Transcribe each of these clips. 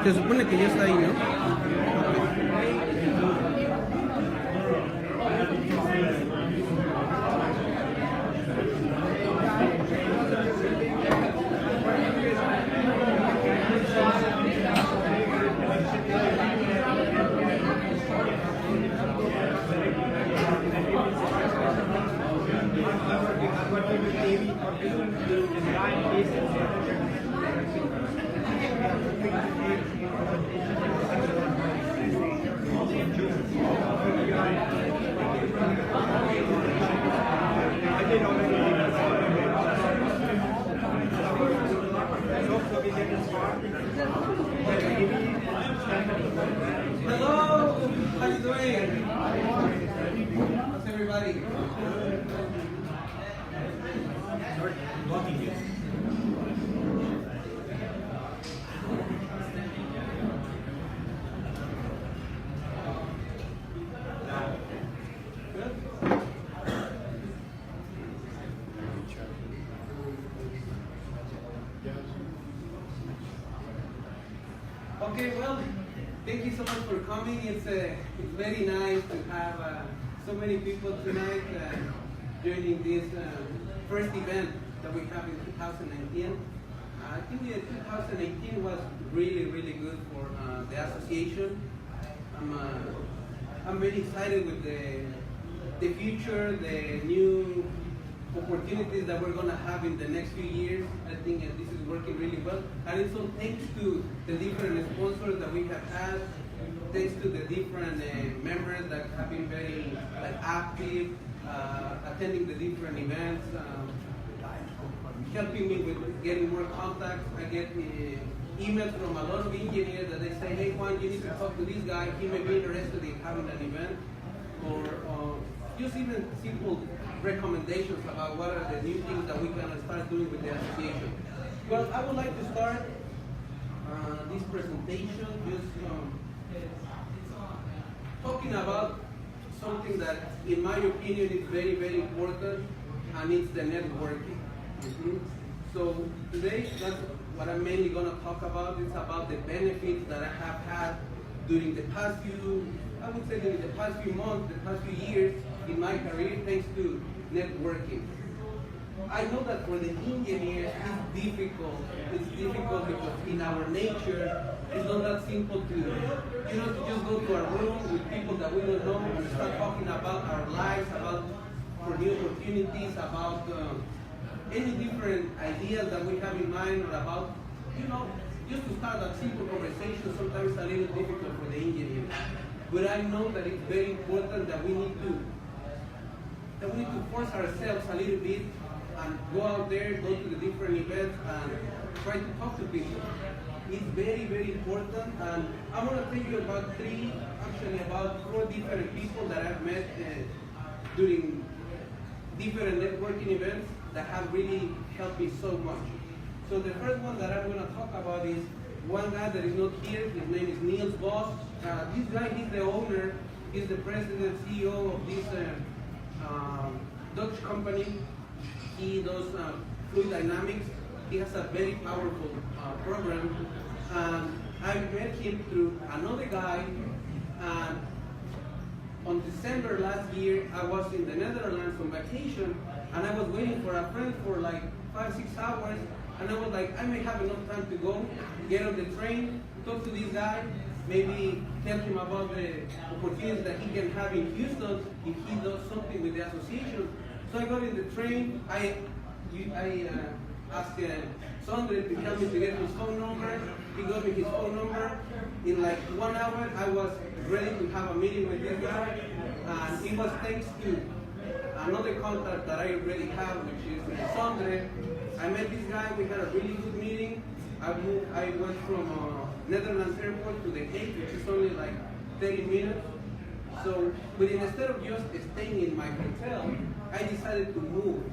Se supone que ya está ahí, ¿no? Hello, how you doing? How's everybody? Okay, well, thank you so much for coming. It's very nice to have so many people tonight joining this first event that we have in 2019. I think 2018 was really, really good for the association. I'm very excited with the future, the new opportunities that we're going to have in the next few years. I think this is working really well. And it's all thanks to the different sponsors that we have had, thanks to the different members that have been very active, attending the different events, helping me with getting more contacts. I get emails from a lot of engineers that they say, hey Juan, you need to talk to this guy, he may be interested in having an event, or just even simple recommendations about what are the new things that we can start doing with the association. Well, I would like to start this presentation just talking about something that, in my opinion, is very, very important, and it's the networking. So today, that's what I'm mainly going to talk about. It's about the benefits that I have had during the past few, I would say during the past few months, the past few years in my career, thanks to networking. I know that for the engineers, it's difficult. It's difficult because in our nature, it's not that simple to, to just go to a room with people that we don't know and start talking about our lives, about for new opportunities, about any different ideas that we have in mind, or about, just to start a simple conversation. Sometimes it's a little difficult for the engineers. But I know that it's very important that we need to force ourselves a little bit and go out there, go to the different events and try to talk to people. It's very, very important, and I want to tell you about four different people that I've met during different networking events that have really helped me so much. So the first one that I'm going to talk about is one guy that is not here. His name is Niels Boss. This guy, he's the owner, he's the president, CEO of this Dutch company. He does fluid dynamics. He has a very powerful program. I met him through another guy. On December last year, I was in the Netherlands on vacation, and I was waiting for a friend for like 5-6 hours. And I was like, I may have enough time to go, get on the train, talk to this guy, maybe tell him about the opportunities that he can have in Houston if he does something with the association. So I got in the train. I asked Sondre to help me to get his phone number. He got me his phone number. In like 1 hour, I was ready to have a meeting with this guy. And it was thanks to another contact that I already have, which is Sondre. I met this guy. We had a really good meeting. I went from Netherlands airport to the Hague, which is only like 30 minutes. So, but instead of just staying in my hotel, I decided to move,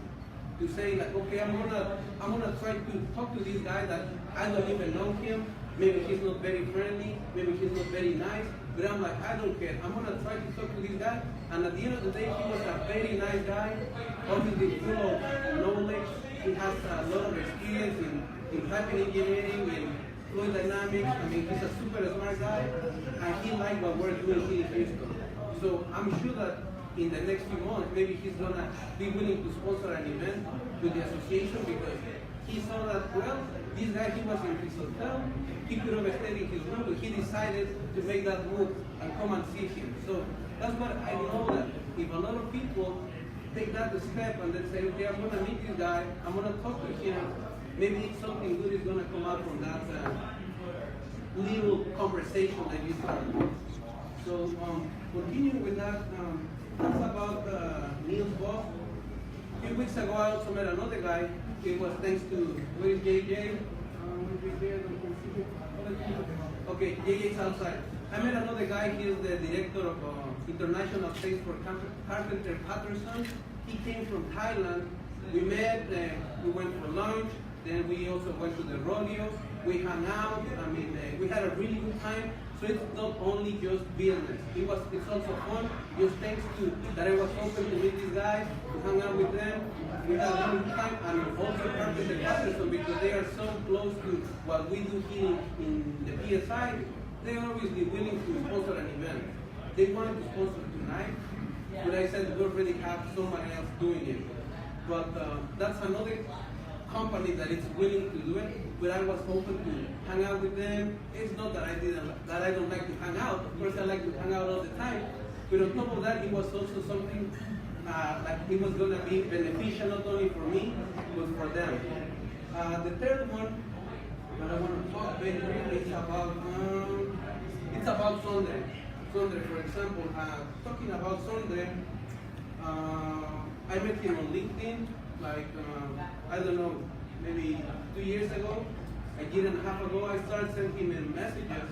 to say like, okay, I'm gonna try to talk to this guy that I don't even know him. Maybe he's not very friendly, maybe he's not very nice, but I'm like, I don't care. I'm gonna try to talk to this guy. And at the end of the day, he was a very nice guy, obviously full of knowledge. He has a lot of experience in piping engineering, fluid dynamics. I mean, he's a super smart guy, and he likes what we're doing here in Houston. So I'm sure that in the next few months, maybe he's gonna be willing to sponsor an event with the association because he saw that, well, this guy, he was in his hotel, he could have stayed in his room, but he decided to make that move and come and see him. So that's what I know, that if a lot of people take that step and then say, okay, I'm gonna meet this guy, I'm gonna talk to him, maybe something good is gonna come out from that little conversation that you started. So continuing with that, that's about Neil's boss. A few weeks ago, I also met another guy. It was thanks to, where is JJ? Okay, JJ's outside. I met another guy. He is the director of International Space for Carpenter Patterson. He came from Thailand. We met, we went for lunch, then we also went to the rodeo. We hung out. I mean, we had a really good time. So it's not only just business. It's also fun. Just thanks to that I was open to meet these guys, to hang out with them. We had a really good time, and also Carpenter Patterson, because they are so close to what we do here in the PSI. They are obviously willing to sponsor an event. They wanted to sponsor tonight, but I said we already have someone else doing it. But that's another company that is willing to do it, but I was open to hang out with them. It's not that I don't like to hang out. Of course, I like to hang out all the time. But on top of that, it was also something like it was going to be beneficial not only for me, but for them. The third one that I want to talk very briefly is about Sunday. Sunday, for example, talking about Sunday, I met him on LinkedIn. Like, I don't know, maybe 2 years ago, a year and a half ago, I started sending him messages.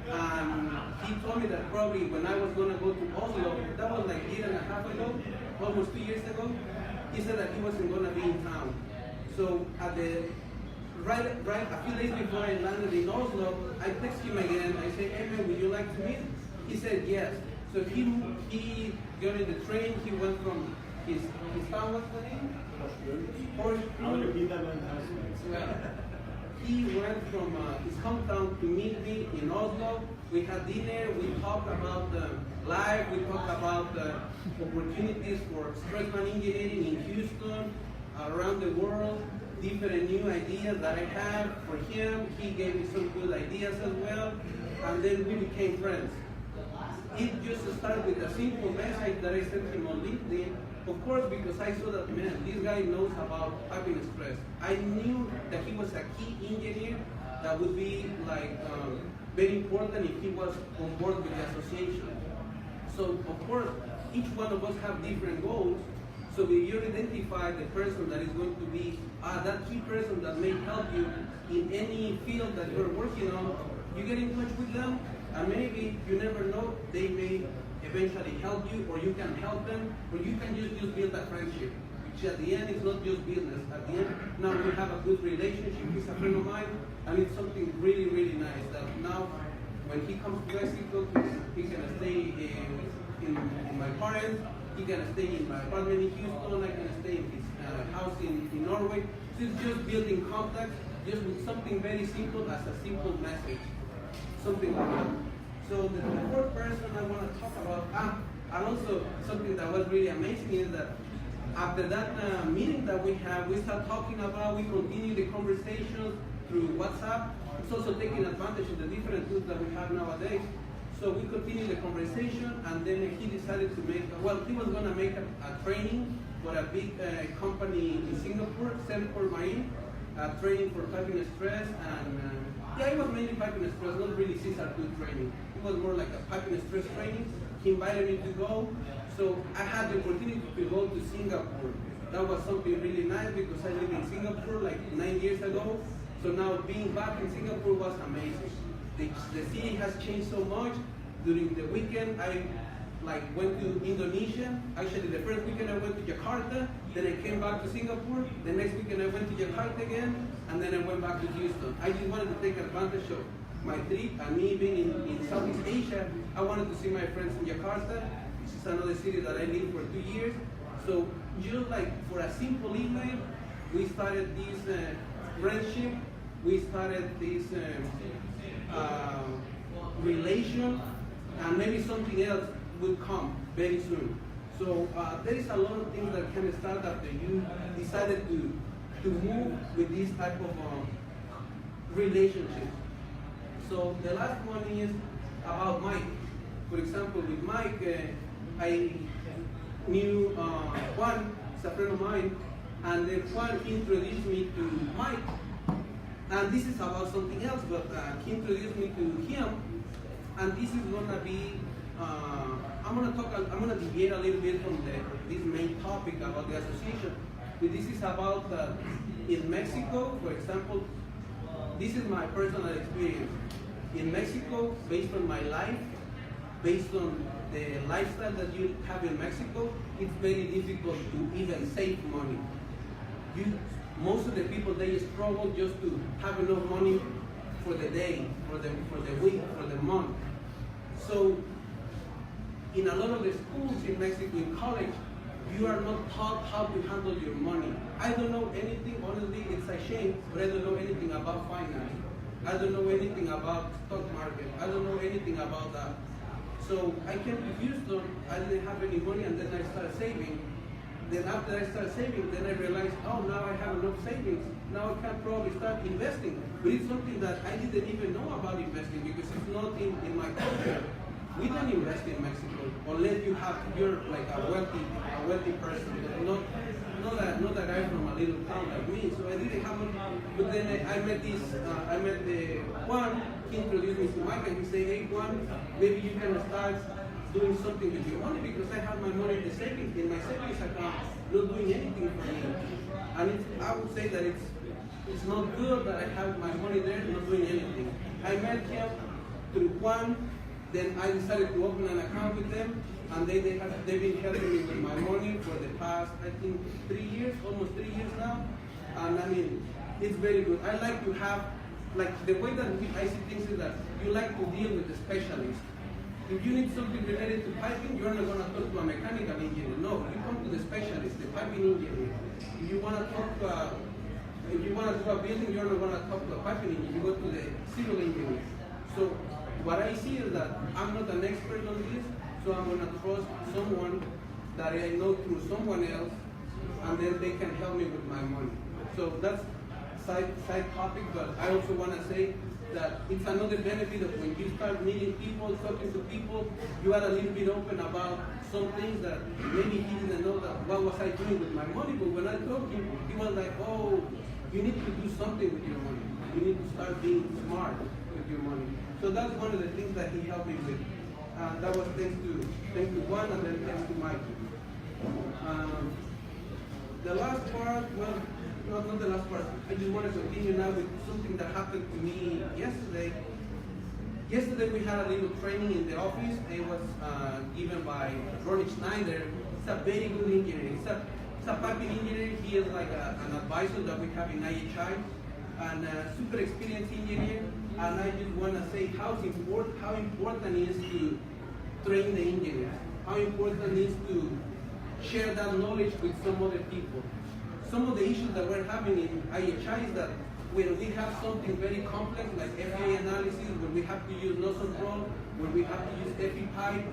And he told me that probably when I was going to go to Oslo, that was like a year and a half ago, almost 2 years ago, he said that he wasn't going to be in town. So at the right a few days before I landed in Oslo, I text him again. I said, hey man, would you like to meet? He said yes. So he got in the train. He went from his town, what's the name? He went from his hometown to meet me in Oslo. We had dinner, we talked about life, we talked about opportunities for stressman engineering in Houston, around the world, different new ideas that I have for him. He gave me some good ideas as well, and then we became friends. It just started with a simple message that I sent him on LinkedIn. Of course, because I saw that, man, this guy knows about piping stress. I knew that he was a key engineer that would be like very important if he was on board with the association. So, of course, each one of us have different goals. So if you identify the person that is going to be that key person that may help you in any field that you're working on, you get in touch with them, and maybe, you never know, they may eventually help you, or you can help them, or you can just build a friendship. Which at the end, it's not just business. At the end, now we have a good relationship. He's a friend of mine, and it's something really, really nice. That now, when he comes to Mexico, he's gonna stay in my parents. He's gonna stay in my apartment in Houston. I'm gonna stay in his house in Norway. So it's just building contacts, just with something very simple as a simple message, something like that. So the fourth person I want to talk about, and also something that was really amazing is that after that meeting that we have, we start talking about, we continue the conversations through WhatsApp. It's also taking advantage of the different tools that we have nowadays. So we continue the conversation, and then he decided to he was going to make a training for a big company in Singapore, Sempor Marine, training for piping stress, and it was mainly piping stress, not really CSR2 training. It was more like a piping stress training. He invited me to go, so I had the opportunity to go to Singapore. That was something really nice because I lived in Singapore like 9 years ago. So now being back in Singapore was amazing. The city has changed so much. During the weekend, I went to Indonesia. Actually, the first weekend I went to Jakarta. Then I came back to Singapore. The next weekend I went to Jakarta again, and then I went back to Houston. I just wanted to take advantage of my trip, and me being in Southeast Asia, I wanted to see my friends in Jakarta, which is another city that I lived for 2 years. So just like for a simple email, we started this friendship, we started this relation, and maybe something else will come very soon. So there is a lot of things that can start after you decided to move with this type of relationship. So the last one is about Mike. For example, with Mike, I knew Juan, is a friend of mine, and then Juan introduced me to Mike. And this is about something else, but he introduced me to him, and this is gonna be, I'm gonna deviate a little bit from this main topic about the association. But this is about in Mexico, for example, this is my personal experience. In Mexico, based on my life, based on the lifestyle that you have in Mexico, it's very difficult to even save money. Most of the people, they struggle just to have enough money for the day, for the week, for the month. So in a lot of the schools in Mexico, in college, you are not taught how to handle your money. I don't know anything, honestly, it's a shame, but I don't know anything about finance. I don't know anything about stock market. I don't know anything about that. So I came to Houston, I didn't have any money, and then I started saving. Then after I started saving, then I realized, oh, now I have enough savings. Now I can probably start investing. But it's something that I didn't even know about investing because it's not in my culture. We don't invest in Mexico unless you're like a wealthy person, but not a guy from a little town like me. So I didn't have money. But then I met the Juan. He introduced me to Mike, and he said, hey Juan, maybe you can start doing something with your money because I have my money in my savings account, not doing anything for me. And I would say that it's not good that I have my money there, not doing anything. I met him through Juan. Then I decided to open an account with them, and they've been helping me with my money for the past, I think, 3 years, almost 3 years now. And I mean, it's very good. I like to have, like, the way that I see things is that you like to deal with the specialist. If you need something related to piping, you're not going to talk to a mechanical engineer. No, you come to the specialist, the piping engineer. If you want to do a building, you're not going to talk to a piping engineer. You go to the civil engineer. So what I see is that I'm not an expert on this, so I'm going to trust someone that I know through someone else, and then they can help me with my money. So that's side topic, but I also want to say that it's another benefit of when you start meeting people, talking to people, you are a little bit open about some things that maybe he didn't know that what was I doing with my money, but when I told him, he was like, oh, you need to do something with your money. You need to start being smart with your money. So that's one of the things that he helped me with. That was thanks to Juan, and then thanks to Mike. The last part, well, not the last part. I just want to continue now with something that happened to me yesterday. Yesterday we had a little training in the office. It was given by Ronnie Schneider. He's a very good engineer. He's a piping engineer. He is like an advisor that we have in IHI, and a super experienced engineer. And I just want to say how important it is to train the engineers. How important it is to share that knowledge with some other people. Some of the issues that we're having in IHI is that when we have something very complex like FA analysis, when we have to use nose control, when we have to use FE pipe,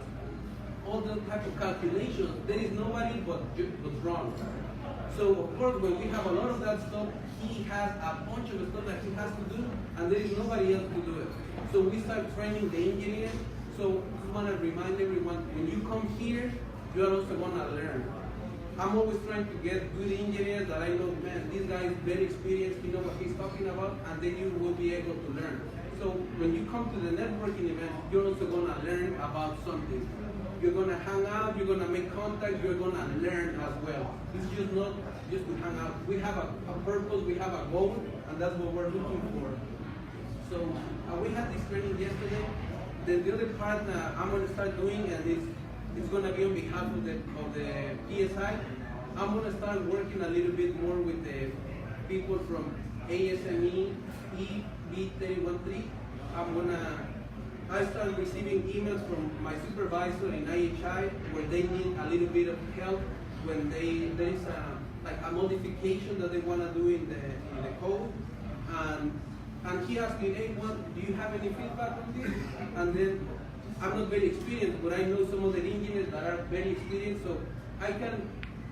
all those type of calculations, there is nobody but Ron. So of course, when we have a lot of that stuff, he has a bunch of stuff that he has to do, and there is nobody else to do it. So we start training the engineers. So I want to remind everyone, when you come here, you are also going to learn. I'm always trying to get good engineers that I know, man, this guy is very experienced, he knows what he's talking about, and then you will be able to learn. So when you come to the networking event, you're also going to learn about something. You're going to hang out, you're going to make contact, you're going to learn as well. It's just not just to hang out. We have a purpose, we have a goal, and that's what we're looking for. So we had this training yesterday. Then the other part I'm going to start doing, and it's going to be on behalf of the PSI. I'm going to start working a little bit more with the people from ASME EB313. I started receiving emails from my supervisor in IHI where they need a little bit of help when there is a modification that they want to do in the code. And And he asked me, hey, do you have any feedback on this? And then I'm not very experienced, but I know some other engineers that are very experienced, so I can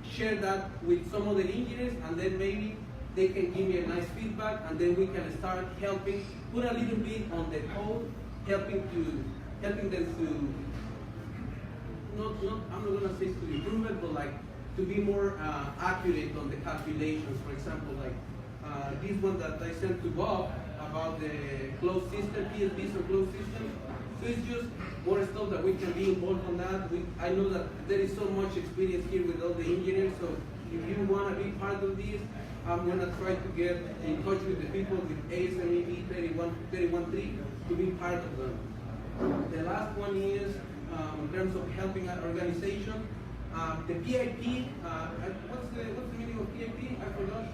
share that with some other engineers, and then maybe they can give me a nice feedback, and then we can start helping, put a little bit on the code, helping them to, I'm not gonna say to improve it, but like to be more accurate on the calculations. For example, like this one that I sent to Bob about the closed system, PSBs or closed systems. So it's just more stuff that we can be involved on that. I know that there is so much experience here with all the engineers, so if you want to be part of this, I'm going to try to get in touch with the people with ASME 313 to be part of them. The last one is, in terms of helping an organization, the PIP, what's the meaning of PIP? I forgot.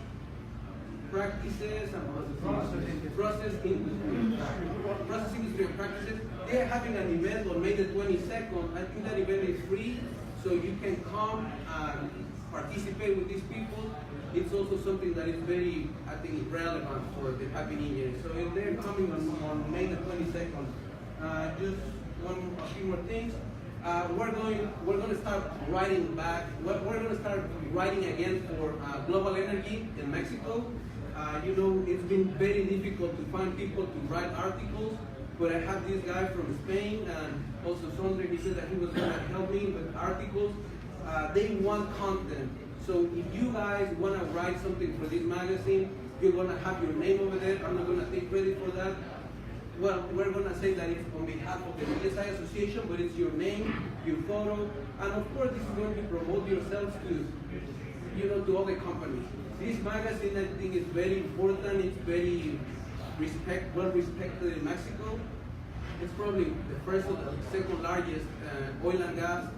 Practices and process industry and practices. They are having an event on May the 22nd. I think that event is free, so you can come and participate with these people. It's also something that is very, I think, relevant for the piping engineers. So if they're coming on May the 22nd, just a few more things. We're going to start writing back. We're going to start writing again for global energy in Mexico. You know, it's been very difficult to find people to write articles, but I have this guy from Spain, and also Sondre, he said that he was going to help me with articles. They want content. So if you guys want to write something for this magazine, you're going to have your name over there. I'm not going to take credit for that. Well, we're going to say that it's on behalf of the PSI Association, but it's your name, your photo, and of course this is going to promote yourselves to, you know, to other companies. This magazine, I think, is very important. It's very well respected in Mexico. It's probably the first or the second largest oil and gas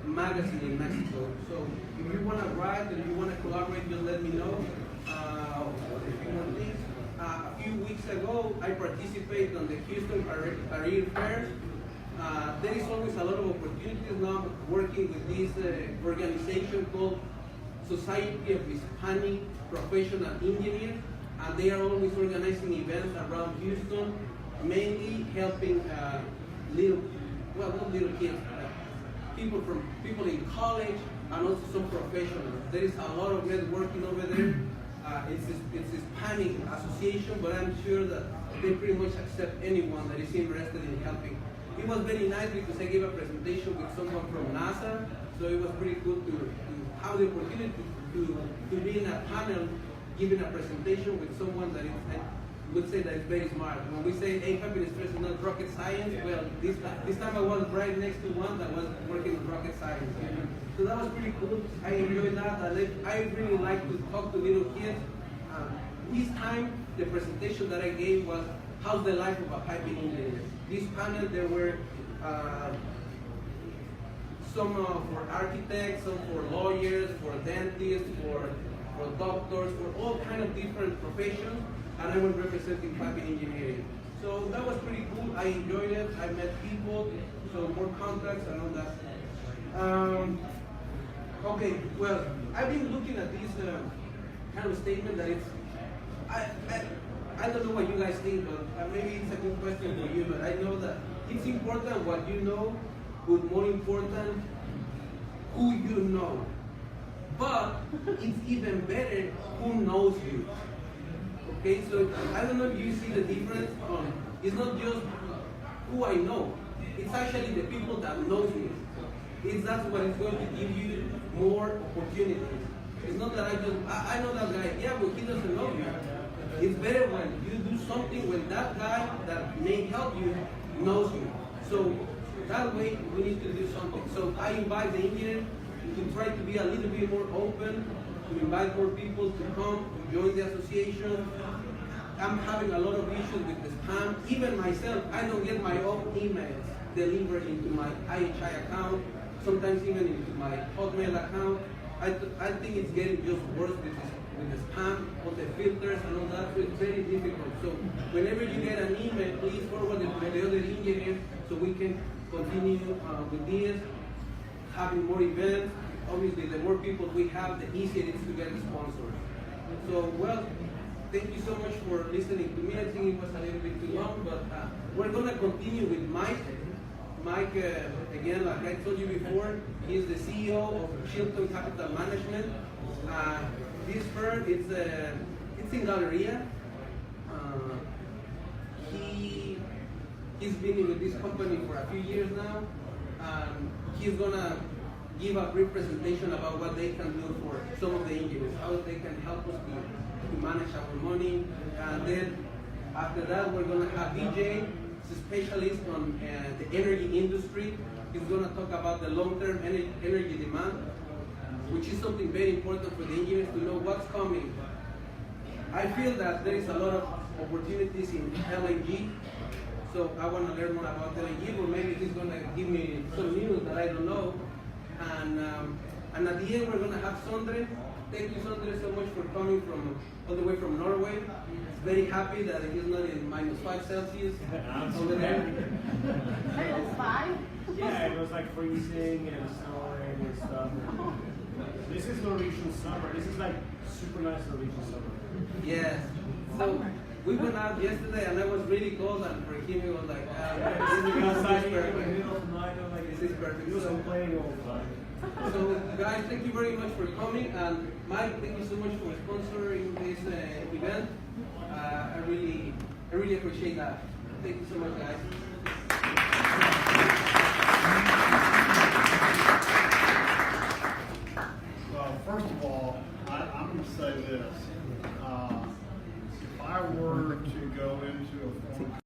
magazine in Mexico. So if you want to write and you want to collaborate, just let me know. A few weeks ago, I participated on the Houston Career Fair. There is always a lot of opportunities now working with this organization called Society of Hispanic Professional Engineers, and they are always organizing events around Houston, mainly helping not little kids, people in college, and also some professionals. There is a lot of networking over there. It's Hispanic Association, but I'm sure that they pretty much accept anyone that is interested in helping. It was very nice because I gave a presentation with someone from NASA, so it was pretty good to have the opportunity to be in a panel giving a presentation with someone that is, I would say that is very smart. When we say, hey, happiness stress is not rocket science, well, this time I was right next to one that was working on rocket science. So that was pretty cool. I enjoyed that. I really like to talk to little kids. This time, the presentation that I gave was, how's the life of a piping engineer? This panel, there were some for architects, some for lawyers, for dentists, for doctors, for all kind of different professions, and I was representing piping engineering. So that was pretty cool. I enjoyed it. I met people, so more contacts and all that. Okay, well, I've been looking at this kind of statement that it's, I don't know what you guys think, but maybe it's a good question for you, but I know that it's important what you know, but more important, who you know. But it's even better who knows you. Okay, so I don't know if you see the difference. It's not just who I know, it's actually the people that knows me. That's what is going to give you more opportunities. It's not that I know that guy, yeah, but he doesn't know you. It's better when you do something when that guy that may help you knows you. So that way we need to do something. So I invite the engineer to try to be a little bit more open, to invite more people to come, to join the association. I'm having a lot of issues with the spam. Even myself, I don't get my own emails delivered into my IHI account, sometimes even into my Hotmail account. I think it's getting just worse with the spam, all the filters and all that, so it's very difficult. So whenever you get an email, please forward it to the other engineers so we can continue with this, having more events. Obviously, the more people we have, the easier it is to get the sponsors. So, well, thank you so much for listening to me. I think it was a little bit too long, but we're going to continue with Mike. Mike, again, like I told you before, he's the CEO of Chilton Capital Management. This firm, it's in Galleria. He's been with this company for a few years now. He's gonna give a brief presentation about what they can do for some of the engineers, how they can help us to manage our money. And then after that, we're gonna have DJ, he's a specialist on the energy industry. He's gonna talk about the long-term energy demand, which is something very important for the engineers to know what's coming. I feel that there is a lot of opportunities in LNG. So I want to learn more about LNG, or maybe he's going to give me some news that I don't know. And at the end, we're going to have Sondre. Thank you, Sondre, so much for coming from all the way from Norway. He's very happy that he's not in -5 Celsius over there. -5? Yeah, it was like freezing and snowing and stuff. This is Norwegian summer. This is like super nice Norwegian summer. Yes. So we went out yesterday and I was really cold, and for him it was like, this is perfect. This is perfect. So playing all the time. So guys, thank you very much for coming, and Mike, thank you so much for sponsoring this event. I really appreciate that. Thank you so much, guys.